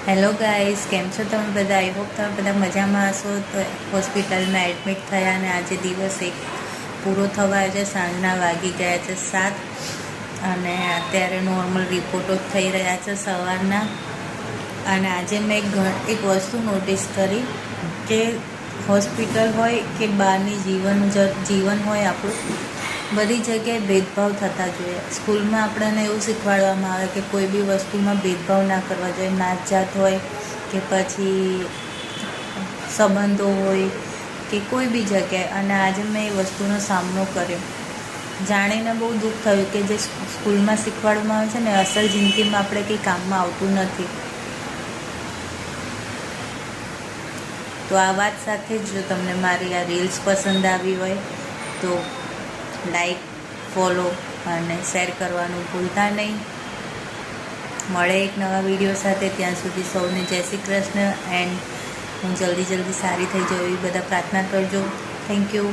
Hello guys, કેમ છો તમે બધા? આઈ હોપ તમે બધા મજામાં હશો. તો હોસ્પિટલમાં એડમિટ થયા અને આજે દિવસ એક પૂરો થવા આવ્યો છે. સાંજના વાગી ગયા છે 7 અને અત્યારે નોર્મલ રિપોર્ટો થઈ રહ્યા છે સવારના. અને આજે મેં એક વસ્તુ નોટિસ કરી કે હોસ્પિટલ હોય કે બહારની જીવન હોય આપણું, બધી જગ્યાએ ભેદભાવ થતા જોઈએ. સ્કૂલમાં આપણને એવું શીખવાડવામાં આવે કે કોઈ બી વસ્તુમાં ભેદભાવ ના કરવા જોઈએ, નાત જાત હોય કે પછી સંબંધો હોય કે કોઈ બી જગ્યાએ. અને આજે મેં એ વસ્તુનો સામનો કર્યો, જાણીને બહુ દુઃખ થયું કે જે સ્કૂલમાં શીખવાડવામાં આવે છે ને, અસલ જિંદગીમાં આપણે કંઈ કામમાં આવતું નથી. તો આ વાત સાથે જ જો તમને મારી આ રીલ્સ પસંદ આવી હોય તો લાઈક, ફોલો અને શેર કરવાનું ભૂલતા નહીં. મળે એક નવા વિડીયો સાથે. ત્યાં સુધી સૌને જય શ્રી કૃષ્ણ. એન્ડ હું જલ્દી સારી થઈ જાઉં એવી બધા પ્રાર્થના કરજો. Thank you.